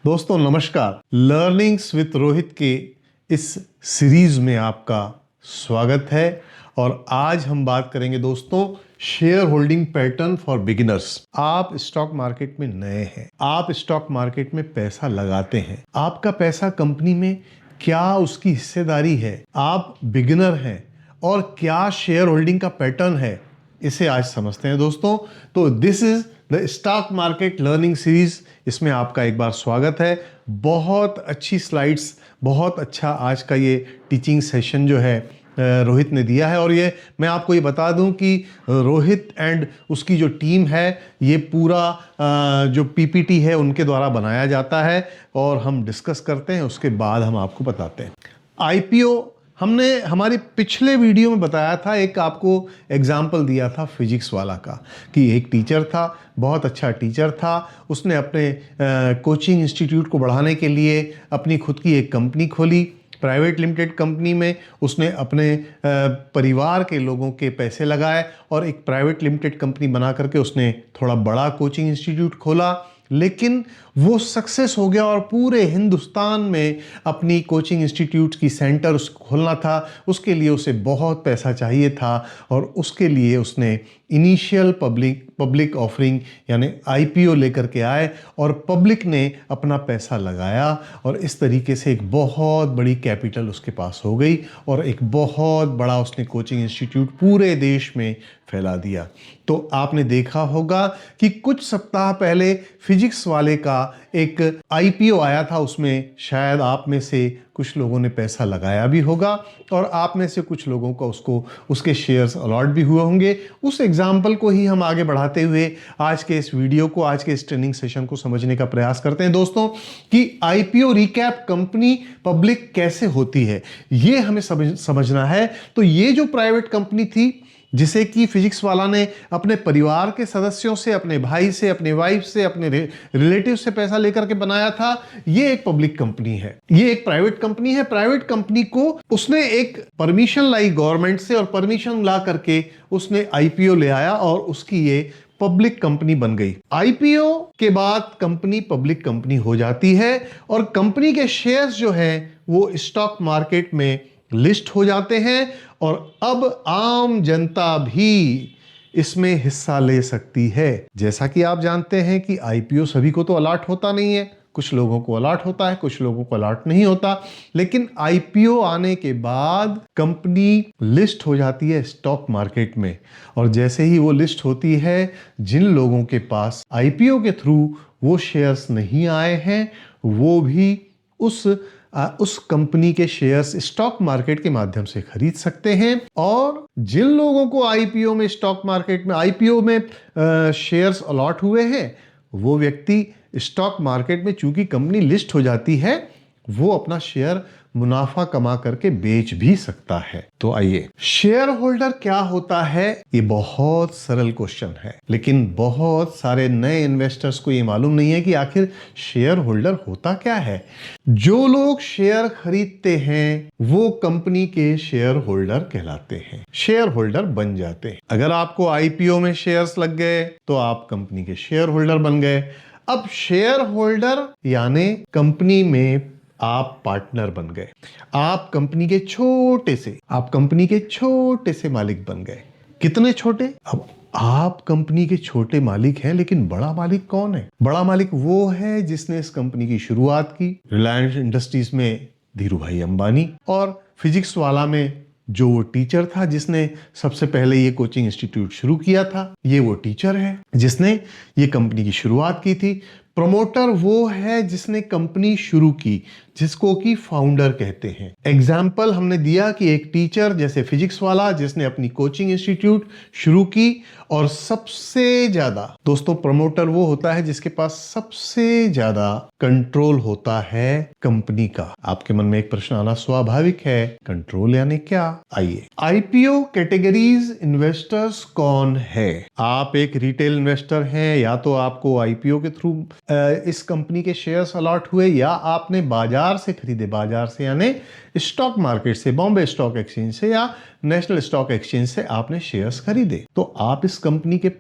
दोस्तों नमस्कार। Learnings with Rohit के इस सीरीज में आपका स्वागत है और आज हम बात करेंगे दोस्तों share holding pattern for beginners. आप स्टॉक मार्केट में नए हैं, आप स्टॉक मार्केट में पैसा लगाते हैं, आपका पैसा कंपनी में क्या उसकी हिस्सेदारी है, आप बिगिनर हैं और क्या शेयर होल्डिंग का पैटर्न है, इसे आज समझते हैं दोस्तों। तो this is the stock market learning series, इसमें आपका एक बार स्वागत है। बहुत अच्छी स्लाइड्स, बहुत अच्छा आज का ये टीचिंग सेशन जो है रोहित ने दिया है। और ये मैं आपको ये बता दूं कि रोहित एंड उसकी जो टीम है, ये पूरा जो पीपीटी है उनके द्वारा बनाया जाता है और हम डिस्कस करते हैं, उसके बाद हम आपको बताते हैं। आईपीओ हमने हमारी पिछले वीडियो में बताया था, एक आपको एग्जाम्पल दिया था फिजिक्स वाला का, कि एक टीचर था, बहुत अच्छा टीचर था, उसने अपने कोचिंग इंस्टीट्यूट को बढ़ाने के लिए अपनी खुद की एक कंपनी खोली, प्राइवेट लिमिटेड कंपनी में उसने अपने परिवार के लोगों के पैसे लगाए और एक प्राइवेट लिमिटेड कंपनी बना करके उसने थोड़ा बड़ा कोचिंग इंस्टीट्यूट खोला। लेकिन वो सक्सेस हो गया और पूरे हिंदुस्तान में अपनी कोचिंग इंस्टीट्यूट की सेंटर उसको खोलना था। उसके लिए उसे बहुत पैसा चाहिए था और उसके लिए उसने इनिशियल पब्लिक ऑफरिंग यानी आईपीओ लेकर के आए और पब्लिक ने अपना पैसा लगाया और इस तरीके से एक बहुत बड़ी कैपिटल उसके पास हो गई और एक बहुत बड़ा उसने कोचिंग इंस्टीट्यूट पूरे देश में फैला दिया। तो आपने देखा होगा कि कुछ सप्ताह पहले फिजिक्स वाले का एक आईपीओ आया था, उसमें शायद आप में से कुछ लोगों ने पैसा लगाया भी होगा और आप में से कुछ लोगों को उसके शेयर्स अलॉट भी हुए होंगे। उस एग्जाम्पल को ही हम आगे बढ़ाते हुए आज के इस वीडियो को, आज के इस ट्रेनिंग सेशन को समझने का प्रयास करते हैं दोस्तों, कि आईपीओ रिकैप कंपनी पब्लिक कैसे होती है, ये हमें समझना है। तो ये जो प्राइवेट कंपनी थी जिसे कि फिजिक्स वाला ने अपने परिवार के सदस्यों से, अपने भाई से, अपने वाइफ से, अपने रिलेटिव से पैसा लेकर के बनाया था, ये एक पब्लिक कंपनी है, ये एक प्राइवेट कंपनी है। प्राइवेट कंपनी को उसने एक परमिशन लाई गवर्नमेंट से और परमिशन ला करके उसने आईपीओ ले आया और उसकी ये पब्लिक कंपनी बन गई। आईपीओ के बाद कंपनी पब्लिक कंपनी हो जाती है और कंपनी के शेयर्स जो है वो स्टॉक मार्केट में लिस्ट हो जाते हैं और अब आम जनता भी इसमें हिस्सा ले सकती है। जैसा कि आप जानते हैं कि आईपीओ सभी को तो अलॉट होता नहीं है, कुछ लोगों को अलॉट होता है, कुछ लोगों को अलॉट नहीं होता। लेकिन आईपीओ आने के बाद कंपनी लिस्ट हो जाती है स्टॉक मार्केट में और जैसे ही वो लिस्ट होती है, जिन लोगों के पास आईपीओ के थ्रू वो शेयर्स नहीं आए हैं, वो भी उस कंपनी के शेयर्स स्टॉक मार्केट के माध्यम से खरीद सकते हैं। और जिन लोगों को आईपीओ में, स्टॉक मार्केट में आईपीओ में शेयर्स अलॉट हुए हैं, वो व्यक्ति स्टॉक मार्केट में चूंकि कंपनी लिस्ट हो जाती है, वो अपना शेयर मुनाफा कमा करके बेच भी सकता है। तो आइए, शेयर होल्डर क्या होता है, ये बहुत सरल क्वेश्चन है, लेकिन बहुत सारे नए इन्वेस्टर्स को ये मालूम नहीं है कि आखिर शेयर होल्डर होता क्या है। जो लोग शेयर खरीदते हैं वो कंपनी के शेयर होल्डर कहलाते हैं, शेयर होल्डर बन जाते हैं। अगर आपको आईपीओ में शेयर्स लग गए तो आप कंपनी के शेयर होल्डर बन गए। अब शेयर होल्डर यानी कंपनी में आप पार्टनर बन गए, आप कंपनी के छोटे से मालिक बन गए। कितने छोटे? अब आप कंपनी के छोटे मालिक हैं, लेकिन बड़ा मालिक कौन है? बड़ा मालिक वो है जिसने इस कंपनी की शुरुआत की। रिलायंस इंडस्ट्रीज में धीरू भाई अंबानी, और फिजिक्स वाला में जो वो टीचर था जिसने सबसे पहले ये कोचिंग इंस्टीट्यूट शुरू किया था, ये वो टीचर है जिसने ये कंपनी की शुरुआत की थी। प्रमोटर वो है जिसने कंपनी शुरू की, जिसको कि फाउंडर कहते हैं। एग्जाम्पल हमने दिया कि एक टीचर जैसे फिजिक्स वाला जिसने अपनी कोचिंग इंस्टीट्यूट शुरू की, और सबसे ज्यादा दोस्तों प्रमोटर वो होता है जिसके पास सबसे ज्यादा कंट्रोल होता है कंपनी का। आपके मन में एक प्रश्न आना स्वाभाविक है, कंट्रोल यानी क्या? आइए, आईपीओ कैटेगरीज इन्वेस्टर्स कौन है? आप एक रिटेल इन्वेस्टर हैं, या तो आपको आईपीओ के थ्रू इस कंपनी के शेयर्स अलॉट हुए, या आपने बाजार से खरीदे, बाजार से यानी स्टॉक मार्केट से, बॉम्बे स्टॉक एक्सचेंज से या नेशनल स्टॉक एक्सचेंज से आपने शेयर्स खरीदे, तो आप इस कंपनी के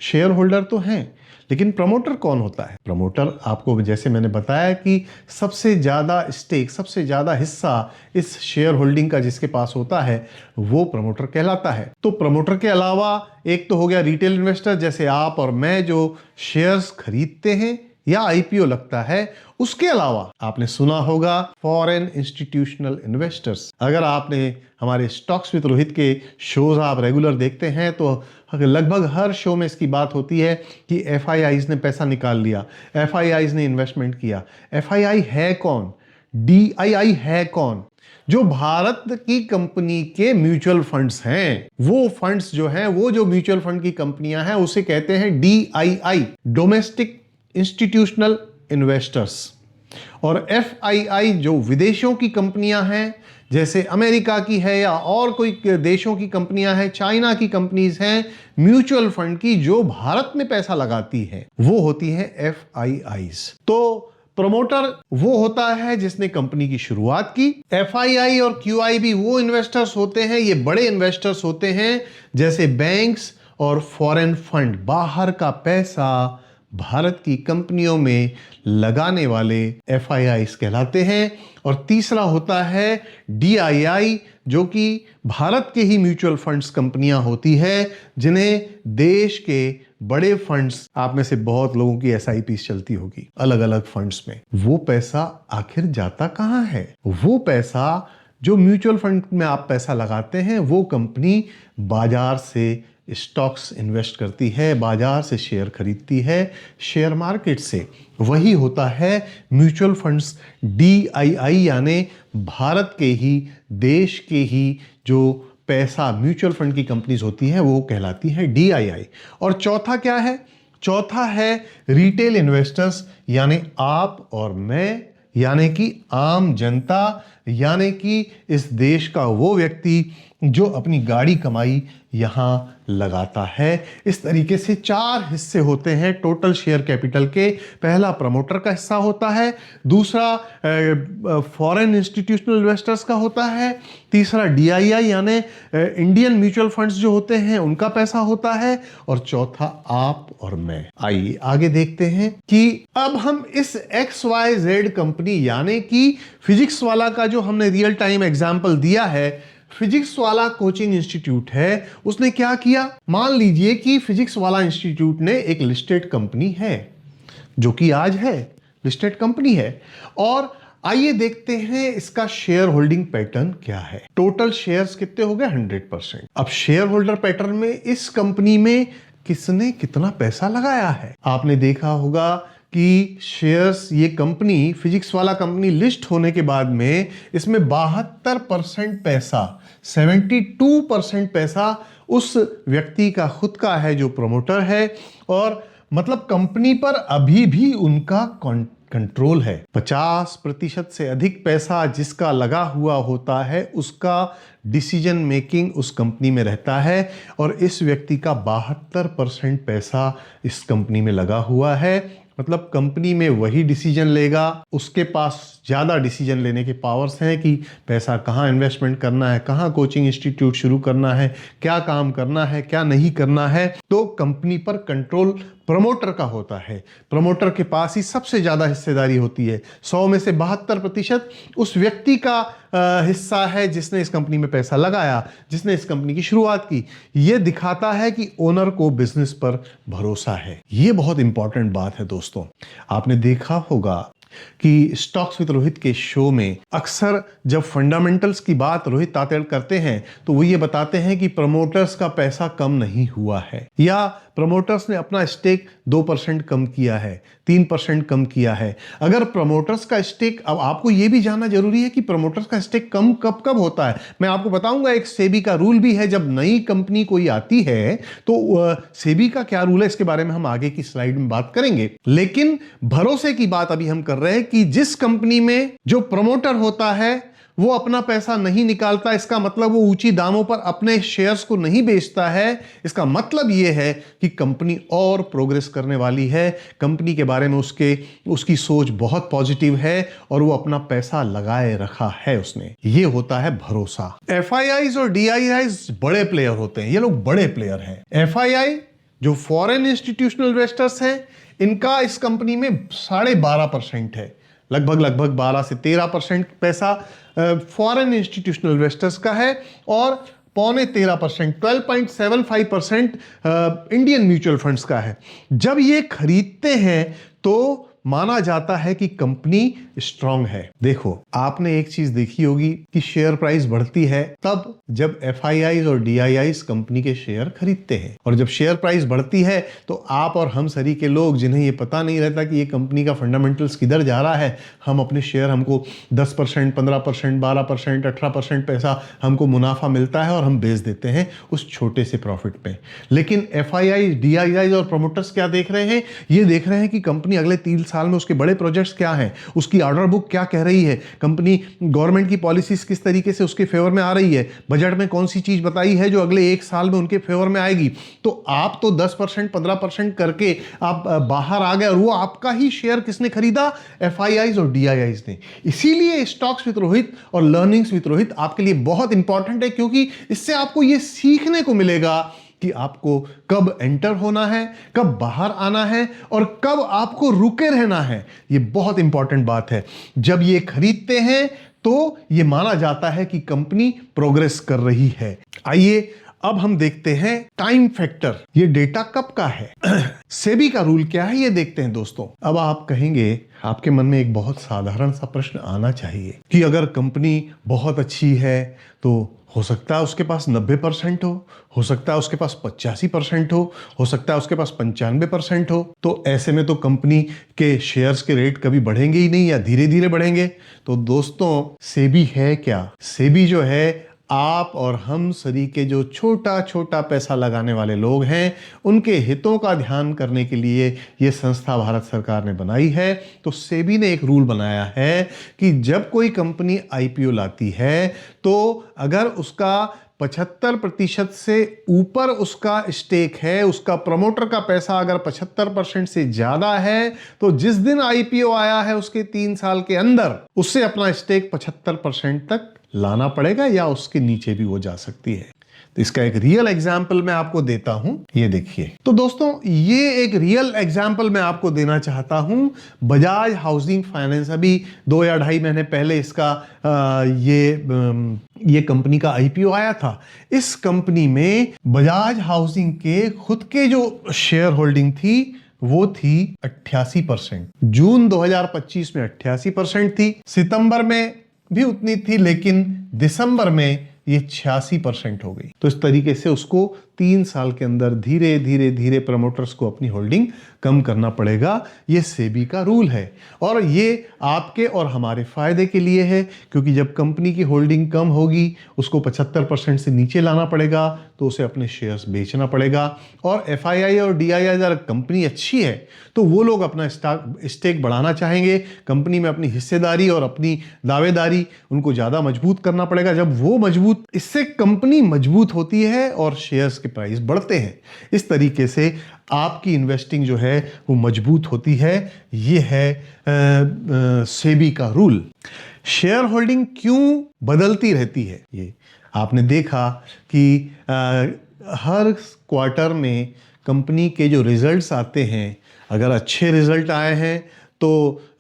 शेयर होल्डर तो हैं। लेकिन प्रमोटर कौन होता है? प्रमोटर आपको जैसे मैंने बताया कि सबसे ज्यादा स्टेक, सबसे ज्यादा हिस्सा इस शेयर होल्डिंग का जिसके पास होता है वो प्रमोटर कहलाता है। तो प्रमोटर के अलावा एक तो हो गया रिटेल इन्वेस्टर, जैसे आप और मैं जो शेयर्स खरीदते हैं या आईपीओ लगता है। उसके अलावा आपने सुना होगा फॉरेन इंस्टीट्यूशनल इन्वेस्टर्स। अगर आपने हमारे स्टॉक्स विद रोहित के शोज आप रेगुलर देखते हैं तो लगभग हर शो में इसकी बात होती है कि एफआईआईज ने पैसा निकाल लिया, एफआईआईज ने इन्वेस्टमेंट किया। एफआईआई है कौन? डीआईआई है कौन? जो भारत की कंपनी के म्यूचुअल फंड्स हैं। वो फंड्स जो हैं, वो जो म्यूचुअल फंड की कंपनियां हैं उसे कहते हैं डीआईआई, डोमेस्टिक इंस्टीट्यूशनल इन्वेस्टर्स। और एफआईआई जो विदेशों की कंपनियां हैं, जैसे अमेरिका की है या और कोई देशों की कंपनियां हैं, चाइना की कंपनीज हैं, म्यूचुअल फंड की जो भारत में पैसा लगाती हैं, वो होती हैं एफआईआईज। तो प्रमोटर वो होता है जिसने कंपनी की शुरुआत की। एफआईआई और क्यूआईबी वो इन्वेस्टर्स होते हैं, ये बड़े इन्वेस्टर्स होते हैं जैसे बैंक्स और फॉरेन फंड, बाहर का पैसा भारत की कंपनियों में लगाने वाले एफआईआईज कहलाते हैं। और तीसरा होता है डीआईआई, जो कि भारत के ही म्यूचुअल फंड्स कंपनियां होती है जिन्हें देश के बड़े फंड्स, आप में से बहुत लोगों की एसआईपीस चलती होगी अलग अलग फंड्स में। वो पैसा आखिर जाता कहां है? वो पैसा जो म्यूचुअल फंड में आप पैसा लगाते हैं वो कंपनी बाजार से स्टॉक्स इन्वेस्ट करती है, बाजार से शेयर खरीदती है, शेयर मार्केट से। वही होता है म्यूचुअल फंड्स डीआईआई, यानी भारत के ही, देश के ही जो पैसा म्यूचुअल फंड की कंपनीज होती हैं वो कहलाती है डीआईआई। और चौथा क्या है? चौथा है रिटेल इन्वेस्टर्स, यानी आप और मैं, यानी कि आम जनता, यानी कि इस देश का वो व्यक्ति जो अपनी गाड़ी कमाई यहां लगाता है। इस तरीके से चार हिस्से होते हैं टोटल शेयर कैपिटल के। पहला प्रमोटर का हिस्सा होता है, दूसरा फॉरेन इंस्टीट्यूशनल इन्वेस्टर्स का होता है, तीसरा डीआईआई यानी इंडियन म्यूचुअल फंड्स जो होते हैं उनका पैसा होता है, और चौथा आप और मैं। आइए आगे देखते हैं कि अब हम इस XYZ कंपनी यानी कि फिजिक्स वाला का जो हमने रियल टाइम एग्जाम्पल दिया है, फिजिक्स वाला कोचिंग इंस्टीट्यूट है, उसने क्या किया? मान लीजिए कि फिजिक्स वाला इंस्टीट्यूट ने एक लिस्टेड कंपनी है, जो कि आज है लिस्टेड कंपनी है, और आइए देखते हैं इसका शेयर होल्डिंग पैटर्न क्या है। टोटल शेयर्स कितने हो गए? 100%। अब शेयर होल्डर पैटर्न में इस कंपनी में किसने कितना पैसा लगाया है? आपने देखा होगा कि शेयर्स, ये कंपनी, फिजिक्स वाला कंपनी लिस्ट होने के बाद में इसमें 72% पैसा, 72% पैसा उस व्यक्ति का खुद का है जो प्रमोटर है, और मतलब कंपनी पर अभी भी उनका कंट्रोल है। 50% से अधिक पैसा जिसका लगा हुआ होता है उसका डिसीजन मेकिंग उस कंपनी में रहता है, और इस व्यक्ति का 72% पैसा इस कंपनी में लगा हुआ है। मतलब कंपनी में वही डिसीजन लेगा, उसके पास ज़्यादा डिसीजन लेने के पावर्स हैं कि पैसा कहाँ इन्वेस्टमेंट करना है, कहाँ कोचिंग इंस्टीट्यूट शुरू करना है, क्या काम करना है, क्या नहीं करना है। तो कंपनी पर कंट्रोल प्रमोटर का होता है। प्रमोटर के पास ही सबसे ज़्यादा हिस्सेदारी होती है। 100 में से 72% उस व्यक्ति का हिस्सा है जिसने इस कंपनी में पैसा लगाया, जिसने इस कंपनी की शुरुआत की। यह दिखाता है कि ओनर को बिजनेस पर भरोसा है। यह बहुत इंपॉर्टेंट बात है दोस्तों। आपने देखा होगा कि स्टॉक्स विद रोहित के शो में अक्सर जब फंडामेंटल्स की बात रोहित तातेड़ करते हैं तो वो ये बताते हैं कि प्रमोटर्स का पैसा कम नहीं हुआ है, या प्रमोटर्स ने अपना स्टेक 2% कम किया है, 3% कम किया है। अगर प्रमोटर्स का स्टेक, अब आपको यह भी जानना जरूरी है कि प्रमोटर्स का स्टेक कम कब कब होता है। मैं आपको बताऊंगा, एक सेबी का रूल भी है। जब नई कंपनी कोई आती है तो सेबी का क्या रूल है इसके बारे में हम आगे की स्लाइड में बात करेंगे। लेकिन भरोसे की बात अभी हम कर रहे हैं कि जिस कंपनी में जो प्रमोटर होता है वो अपना पैसा नहीं निकालता, इसका मतलब वो ऊंची दामों पर अपने शेयर्स को नहीं बेचता है। इसका मतलब ये है कि कंपनी और प्रोग्रेस करने वाली है, कंपनी के बारे में उसकी सोच बहुत पॉजिटिव है, और वो अपना पैसा लगाए रखा है उसने। ये होता है भरोसा। एफआईआईज और डीआईआईज बड़े प्लेयर होते हैं, ये लोग बड़े प्लेयर हैं। एफआईआई जो फॉरेन इंस्टीट्यूशनल इन्वेस्टर्स हैं इनका इस कंपनी में 12.5% है, लगभग 12 से 13% पैसा फॉरेन इंस्टीट्यूशनल इन्वेस्टर्स का है और 13.25%, 12.75% इंडियन म्यूचुअल फंड्स का है। जब ये खरीदते हैं तो माना जाता है कि कंपनी स्ट्रांग है। देखो, आपने एक चीज देखी होगी कि शेयर प्राइस बढ़ती है तब जब एफआईआईज और डीआईआईज कंपनी के शेयर खरीदते हैं, और जब शेयर प्राइस बढ़ती है तो आप और हम सरी के लोग जिन्हें ये पता नहीं रहता कि ये कंपनी का फंडामेंटल्स किधर जा रहा है, हम अपने शेयर, हमको 10%, 15%, 12%, 18% पैसा हमको मुनाफा मिलता है और हम बेच देते हैं उस छोटे से प्रॉफिट पे। लेकिन एफआईआई, डीआईआईज और प्रमोटर्स क्या देख रहे हैं? ये देख रहे हैं कि कंपनी अगले 3 साल में उसके बड़े प्रोजेक्ट्स क्या हैं, उसकी ऑर्डर बुक क्या कह रही है, कंपनी गवर्नमेंट की पॉलिसीज किस तरीके से उसके फेवर में आ रही है, बजट में कौन सी चीज बताई है जो अगले 1 साल में उनके फेवर में आएगी। तो आप तो 10%, 15% करके आप बाहर आ गए, और वो आपका ही शेयर किसने खरीदा? एफआईआईज और डीआईआईज ने। इसीलिए स्टॉक्स विद रोहित और लर्निंग्स विद रोहित आपके लिए बहुत इंपॉर्टेंट है, क्योंकि इससे आपको ये सीखने को मिलेगा कि आपको कब एंटर होना है, कब बाहर आना है और कब आपको रुके रहना है। ये बहुत इंपॉर्टेंट बात है। जब ये खरीदते हैं तो ये माना जाता है कि कंपनी प्रोग्रेस कर रही है। आइए अब हम देखते हैं टाइम फैक्टर, ये डेटा कब का है, सेबी का रूल क्या है, ये देखते हैं दोस्तों। अब आप कहेंगे, आपके मन में एक बहुत साधारण सा प्रश्न आना चाहिए कि अगर कंपनी बहुत अच्छी है तो हो सकता है उसके पास 90% हो सकता है उसके पास 85% हो सकता है उसके पास 95% हो, तो ऐसे में तो कंपनी के शेयर्स के रेट कभी बढ़ेंगे ही नहीं या धीरे धीरे बढ़ेंगे। तो दोस्तों, सेबी है क्या? सेबी जो है आप और हम सभी के जो छोटा छोटा पैसा लगाने वाले लोग हैं उनके हितों का ध्यान करने के लिए ये संस्था भारत सरकार ने बनाई है। तो सेबी ने एक रूल बनाया है कि जब कोई कंपनी आईपीओ लाती है तो अगर उसका 75% से ऊपर उसका स्टेक है, उसका प्रमोटर का पैसा अगर 75% से ज्यादा है, तो जिस दिन आईपीओ आया है उसके 3 साल के अंदर उससे अपना स्टेक 75% तक लाना पड़ेगा या उसके नीचे भी वो जा सकती है। तो इसका एक रियल एग्जाम्पल मैं आपको देता हूं, ये देखिए। तो दोस्तों, ये एक रियल एग्जाम्पल मैं आपको देना चाहता हूं। बजाज हाउसिंग फाइनेंस, अभी 2 या 2.5 महीने पहले इसका ये कंपनी का आईपीओ आया था। इस कंपनी में बजाज हाउसिंग के खुद के जो शेयर होल्डिंग थी वो थी 88%। जून 2025 में 88% थी, सितंबर में भी उतनी थी, लेकिन दिसंबर में ये 86% हो गई। तो इस तरीके से उसको 3 साल के अंदर धीरे धीरे धीरे प्रमोटर्स को अपनी होल्डिंग कम करना पड़ेगा। ये सेबी का रूल है और ये आपके और हमारे फायदे के लिए है, क्योंकि जब कंपनी की होल्डिंग कम होगी उसको 75% से नीचे लाना पड़ेगा, तो उसे अपने शेयर्स बेचना पड़ेगा। और एफआईआई और डीआईआई, अगर कंपनी अच्छी है तो वो लोग अपना स्टेक बढ़ाना चाहेंगे, कंपनी में अपनी हिस्सेदारी और अपनी दावेदारी उनको ज़्यादा मजबूत करना पड़ेगा। जब वो मजबूत, इससे कंपनी मजबूत होती है और शेयर्स के प्राइस बढ़ते हैं। इस तरीके से आपकी इन्वेस्टिंग जो है वो मजबूत होती है। ये है सेबी का रूल। शेयर होल्डिंग क्यों बदलती रहती है? ये आपने देखा कि हर क्वार्टर में कंपनी के जो रिजल्ट्स आते हैं, अगर अच्छे रिजल्ट आए हैं तो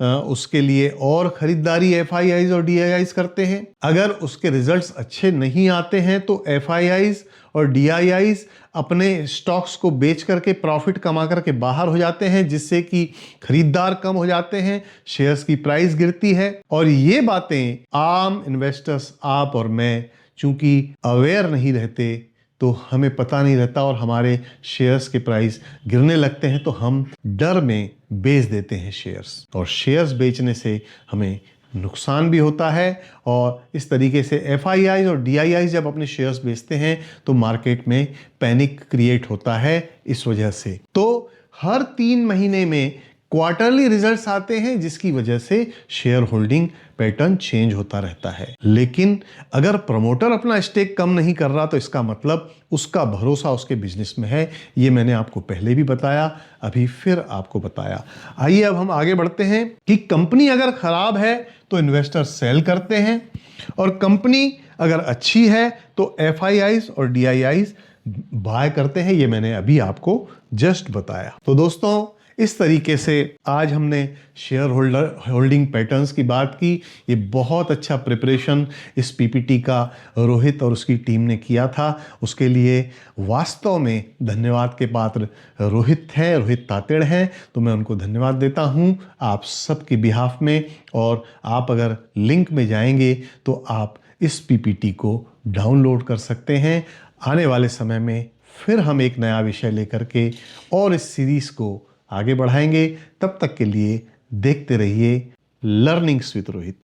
उसके लिए और खरीदारी एफआईआईज और डीआईआईज करते हैं। अगर उसके रिजल्ट्स अच्छे नहीं आते हैं तो एफआईआईज और डीआईआईज अपने स्टॉक्स को बेच करके प्रॉफिट कमा करके बाहर हो जाते हैं, जिससे कि खरीदार कम हो जाते हैं, शेयर्स की प्राइस गिरती है। और ये बातें आम इन्वेस्टर्स, आप और मैं, चूंकि अवेयर नहीं रहते तो हमें पता नहीं रहता और हमारे शेयर्स के प्राइस गिरने लगते हैं, तो हम डर में बेच देते हैं शेयर्स, और शेयर्स बेचने से हमें नुकसान भी होता है। और इस तरीके से एफआईआईज और डीआईआईज जब अपने शेयर्स बेचते हैं तो मार्केट में पैनिक क्रिएट होता है इस वजह से। तो हर 3 महीने में क्वार्टरली रिजल्ट्स आते हैं, जिसकी वजह से शेयर होल्डिंग पैटर्न चेंज होता रहता है। लेकिन अगर प्रमोटर अपना स्टेक कम नहीं कर रहा तो इसका मतलब उसका भरोसा उसके बिजनेस में है। ये मैंने आपको पहले भी बताया, अभी फिर आपको बताया। आइए अब हम आगे बढ़ते हैं कि कंपनी अगर खराब है तो इन्वेस्टर सेल करते हैं, और कंपनी अगर अच्छी है तो एफआईआईज और डीआईआईज बाय करते हैं। ये मैंने अभी आपको जस्ट बताया। तो दोस्तों, इस तरीके से आज हमने शेयर होल्डिंग पैटर्न्स की बात की। ये बहुत अच्छा प्रिपरेशन इस पीपीटी का रोहित और उसकी टीम ने किया था। उसके लिए वास्तव में धन्यवाद के पात्र रोहित हैं, रोहित तातेड़ हैं। तो मैं उनको धन्यवाद देता हूं आप सबके बिहाफ में। और आप अगर लिंक में जाएंगे तो आप इस पीपीटी को डाउनलोड कर सकते हैं। आने वाले समय में फिर हम एक नया विषय लेकर के और इस सीरीज को आगे बढ़ाएंगे। तब तक के लिए देखते रहिए लर्निंग्स विद रोहित।